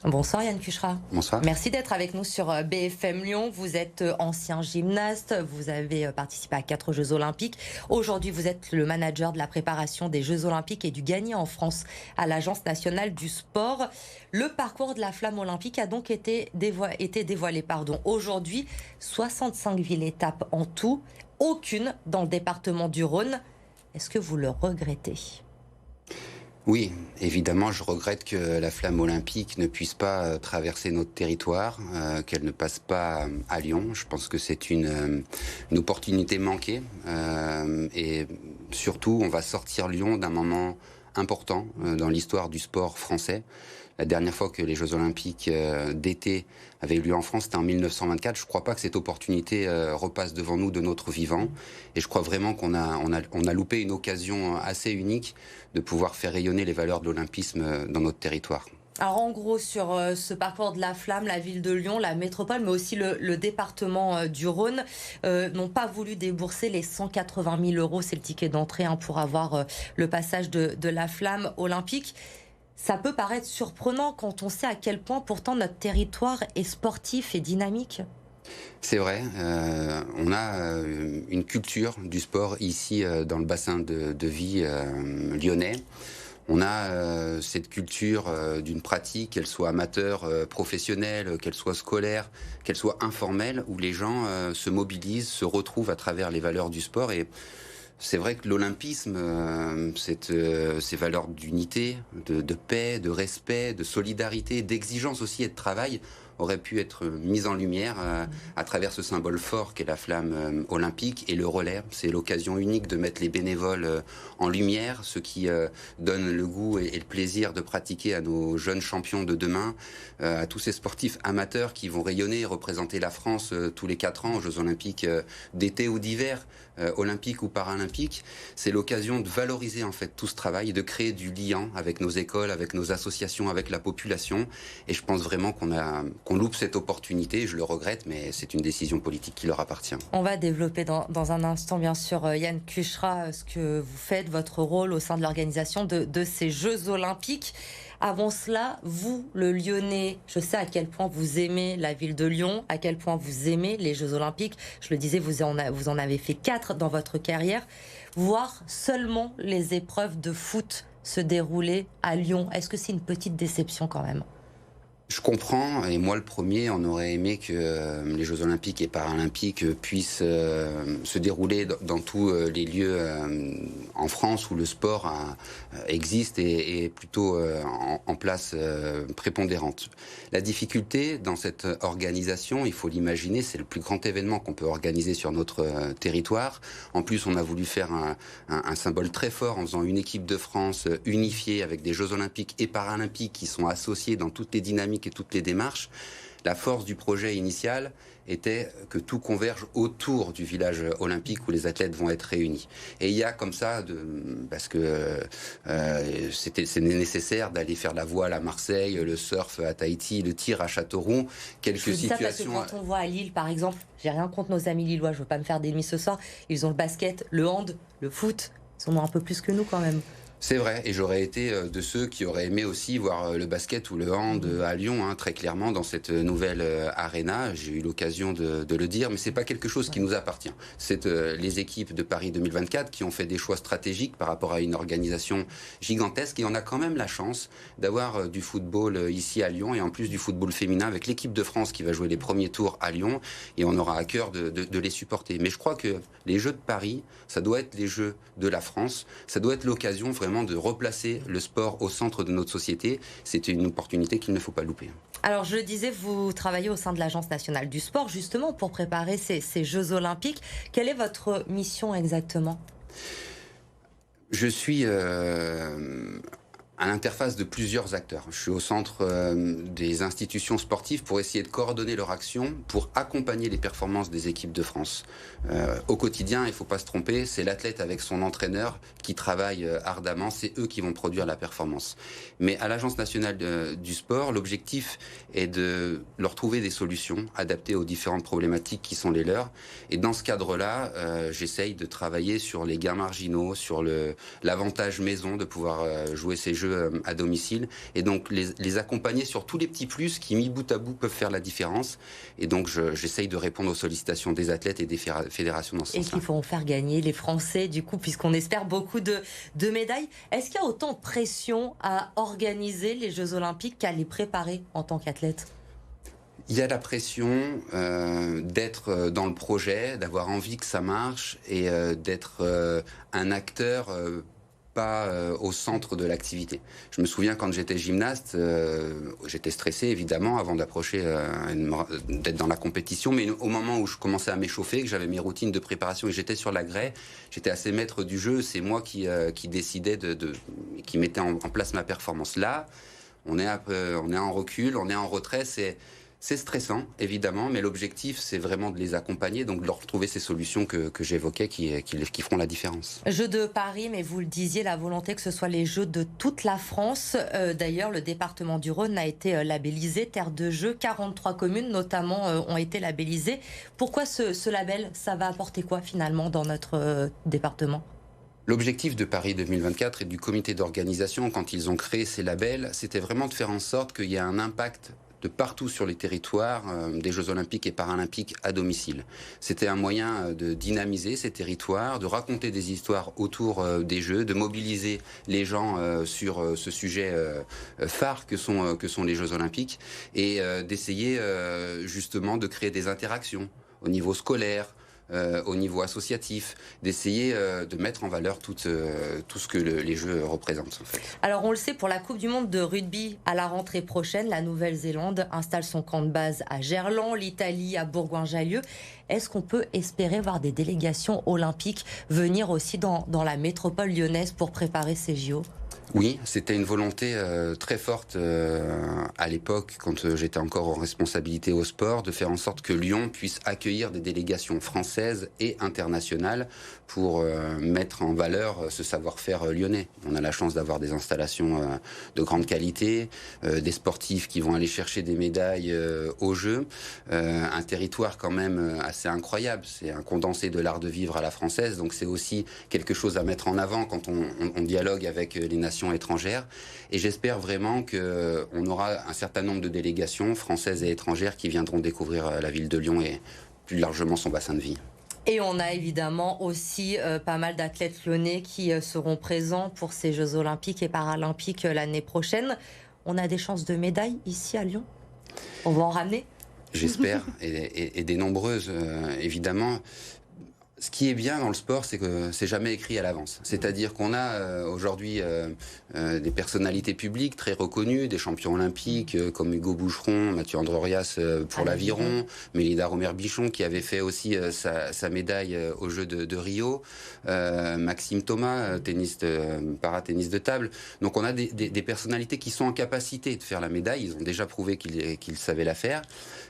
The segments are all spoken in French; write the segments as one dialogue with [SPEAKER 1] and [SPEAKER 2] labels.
[SPEAKER 1] Bonsoir Yann Cucherat.
[SPEAKER 2] Bonsoir.
[SPEAKER 1] Merci d'être avec nous sur BFM Lyon. Vous êtes ancien gymnaste, vous avez participé à 4 Jeux Olympiques. Aujourd'hui, vous êtes le manager de la préparation des Jeux Olympiques et du gagné en France à l'Agence nationale du sport. Le parcours de la flamme olympique a donc été dévoilé. Aujourd'hui, 65 villes-étapes en tout, aucune dans le département du Rhône. Est-ce que vous le regrettez ?
[SPEAKER 2] Oui, évidemment, je regrette que la flamme olympique ne puisse pas traverser notre territoire, qu'elle ne passe pas à Lyon. Je pense que c'est une opportunité manquée. Et surtout, on va sortir Lyon d'un moment important dans l'histoire du sport français. La dernière fois que les Jeux Olympiques d'été avaient eu lieu en France, c'était en 1924. Je ne crois pas que cette opportunité repasse devant nous de notre vivant. Et je crois vraiment qu'on a loupé une occasion assez unique de pouvoir faire rayonner les valeurs de l'olympisme dans notre territoire.
[SPEAKER 1] Alors en gros, sur ce parcours de la flamme, la ville de Lyon, la métropole, mais aussi le département du Rhône, n'ont pas voulu débourser les 180 000 euros, c'est le ticket d'entrée pour avoir le passage de la flamme olympique. Ça peut paraître surprenant quand on sait à quel point pourtant notre territoire est sportif et dynamique.
[SPEAKER 2] C'est vrai, on a une culture du sport ici dans le bassin de vie lyonnais. On a cette culture d'une pratique, qu'elle soit amateur, professionnelle, qu'elle soit scolaire, qu'elle soit informelle, où les gens se mobilisent, se retrouvent à travers les valeurs du sport. Et c'est vrai que l'olympisme, ces valeurs d'unité, de paix, de respect, de solidarité, d'exigence aussi et de travail, aurait pu être mise en lumière à travers ce symbole fort qu'est la flamme olympique et le relais. C'est l'occasion unique de mettre les bénévoles en lumière, ceux qui donnent le goût et le plaisir de pratiquer à nos jeunes champions de demain, à tous ces sportifs amateurs qui vont rayonner et représenter la France tous les 4 ans aux Jeux Olympiques d'été ou d'hiver, olympiques ou paralympiques. C'est l'occasion de valoriser en fait tout ce travail et de créer du lien avec nos écoles, avec nos associations, avec la population. Et je pense vraiment qu'on loupe cette opportunité. Je le regrette, mais c'est une décision politique qui leur appartient.
[SPEAKER 1] On va développer dans un instant, bien sûr, Yann Cucherat, ce que vous faites, votre rôle au sein de l'organisation de ces Jeux Olympiques. Avant cela, vous, le Lyonnais, je sais à quel point vous aimez la ville de Lyon, à quel point vous aimez les Jeux Olympiques. Je le disais, vous en avez fait 4 dans votre carrière. Voir seulement les épreuves de foot se dérouler à Lyon, est-ce que c'est une petite déception quand même ?
[SPEAKER 2] Je comprends, et moi le premier, on aurait aimé que les Jeux Olympiques et Paralympiques puissent se dérouler dans tous les lieux en France où le sport existe et est plutôt en place prépondérante. La difficulté dans cette organisation, il faut l'imaginer, c'est le plus grand événement qu'on peut organiser sur notre territoire. En plus, on a voulu faire un symbole très fort en faisant une équipe de France unifiée avec des Jeux Olympiques et Paralympiques qui sont associés dans toutes les dynamiques et toutes les démarches. La force du projet initial était que tout converge autour du village olympique où les athlètes vont être réunis. Et il y a comme ça, parce que c'est nécessaire d'aller faire la voile à Marseille, le surf à Tahiti, le tir à Châteauroux, quelques situations...
[SPEAKER 1] Ça parce que quand on voit à Lille, par exemple, j'ai rien contre nos amis lillois, je veux pas me faire d'ennemis ce soir, ils ont le basket, le hand, le foot, ils en ont un peu plus que nous quand même.
[SPEAKER 2] C'est vrai, et j'aurais été de ceux qui auraient aimé aussi voir le basket ou le hand à Lyon, très clairement, dans cette nouvelle arena. J'ai eu l'occasion de le dire, mais c'est pas quelque chose qui nous appartient. C'est les équipes de Paris 2024 qui ont fait des choix stratégiques par rapport à une organisation gigantesque, et on a quand même la chance d'avoir du football ici à Lyon, et en plus du football féminin avec l'équipe de France qui va jouer les premiers tours à Lyon, et on aura à cœur de les supporter. Mais je crois que les Jeux de Paris, ça doit être les Jeux de la France, ça doit être l'occasion vraiment de replacer le sport au centre de notre société. C'est une opportunité qu'il ne faut pas louper.
[SPEAKER 1] Alors je le disais, vous travaillez au sein de l'Agence nationale du sport justement pour préparer ces Jeux Olympiques. Quelle est votre mission exactement ?
[SPEAKER 2] Je suis à l'interface de plusieurs acteurs. Je suis au centre des institutions sportives pour essayer de coordonner leur action, pour accompagner les performances des équipes de France. Au quotidien, il ne faut pas se tromper, c'est l'athlète avec son entraîneur qui travaille ardemment, c'est eux qui vont produire la performance. Mais à l'Agence nationale du sport, l'objectif est de leur trouver des solutions adaptées aux différentes problématiques qui sont les leurs. Et dans ce cadre-là, j'essaye de travailler sur les gains marginaux, sur l'avantage maison de pouvoir jouer ces jeux Jeux à domicile. Et donc les accompagner sur tous les petits plus qui, mis bout à bout, peuvent faire la différence. Et donc j'essaye de répondre aux sollicitations des athlètes et des fédérations dans ce sens-là.
[SPEAKER 1] Et qui feront faire gagner les Français, du coup, puisqu'on espère beaucoup de médailles. Est-ce qu'il y a autant de pression à organiser les Jeux Olympiques qu'à les préparer en tant qu'athlète ?
[SPEAKER 2] Il y a la pression d'être dans le projet, d'avoir envie que ça marche et d'être un acteur pas au centre de l'activité. Je me souviens quand j'étais gymnaste, j'étais stressé évidemment avant d'approcher, d'être dans la compétition, mais au moment où je commençais à m'échauffer, que j'avais mes routines de préparation et j'étais sur la grès, j'étais assez maître du jeu, c'est moi qui décidais qui mettais en place ma performance. Là, on est en recul, on est en retrait, c'est stressant, évidemment, mais l'objectif, c'est vraiment de les accompagner, donc de leur trouver ces solutions que j'évoquais qui feront la différence.
[SPEAKER 1] Jeux de Paris, mais vous le disiez, la volonté que ce soit les Jeux de toute la France. D'ailleurs, le département du Rhône a été labellisé Terre de Jeux. 43 communes, notamment, ont été labellisées. Pourquoi ce label ? Ça va apporter quoi, finalement, dans notre département ?
[SPEAKER 2] L'objectif de Paris 2024 et du comité d'organisation, quand ils ont créé ces labels, c'était vraiment de faire en sorte qu'il y ait un impact de partout sur les territoires des Jeux Olympiques et Paralympiques à domicile. C'était un moyen de dynamiser ces territoires, de raconter des histoires autour des Jeux, de mobiliser les gens sur ce sujet phare que sont les Jeux Olympiques et d'essayer justement de créer des interactions au niveau scolaire, au niveau associatif, d'essayer de mettre en valeur tout ce que les Jeux représentent en fait.
[SPEAKER 1] Alors on le sait, pour la Coupe du Monde de rugby à la rentrée prochaine, la Nouvelle-Zélande installe son camp de base à Gerland, l'Italie à Bourgoin-Jallieu. Est-ce qu'on peut espérer voir des délégations olympiques venir aussi dans la métropole lyonnaise pour préparer ces JO ?
[SPEAKER 2] Oui, c'était une volonté très forte à l'époque, quand j'étais encore en responsabilité au sport, de faire en sorte que Lyon puisse accueillir des délégations françaises et internationales pour mettre en valeur ce savoir-faire lyonnais. On a la chance d'avoir des installations de grande qualité, des sportifs qui vont aller chercher des médailles aux Jeux, un territoire quand même assez incroyable. C'est un condensé de l'art de vivre à la française, donc c'est aussi quelque chose à mettre en avant quand on dialogue avec les nations étrangères. Et j'espère vraiment qu'on aura un certain nombre de délégations françaises et étrangères qui viendront découvrir la ville de Lyon et plus largement son bassin de vie.
[SPEAKER 1] Et on a évidemment aussi pas mal d'athlètes lyonnais qui seront présents pour ces Jeux Olympiques et Paralympiques l'année prochaine. On a des chances de médailles ici à Lyon ? On va en ramener ?
[SPEAKER 2] J'espère, et des nombreuses, évidemment. Ce qui est bien dans le sport, c'est que c'est jamais écrit à l'avance. C'est-à-dire qu'on a aujourd'hui des personnalités publiques très reconnues, des champions olympiques comme Hugo Boucheron, Mathieu Androrias pour l'aviron, Mélida Romer-Bichon qui avait fait aussi sa médaille aux Jeux de Rio, Maxime Thomas, para-tennis de table. Donc on a des personnalités qui sont en capacité de faire la médaille. Ils ont déjà prouvé qu'ils savaient la faire.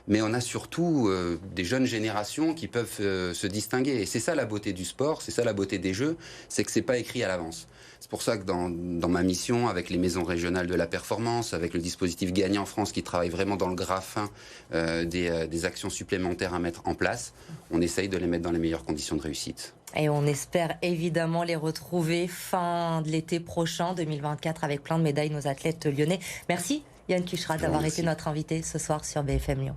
[SPEAKER 2] Mais on a surtout des jeunes générations qui peuvent se distinguer. Et c'est ça la beauté du sport, c'est ça la beauté des Jeux, c'est que c'est pas écrit à l'avance. C'est pour ça que dans ma mission, avec les maisons régionales de la performance, avec le dispositif Gagnant France qui travaille vraiment dans le graffin des actions supplémentaires à mettre en place, on essaye de les mettre dans les meilleures conditions de réussite.
[SPEAKER 1] Et on espère évidemment les retrouver fin de l'été prochain, 2024, avec plein de médailles, nos athlètes lyonnais. Merci Yann Cucherat d'avoir été notre invité ce soir sur BFM Lyon.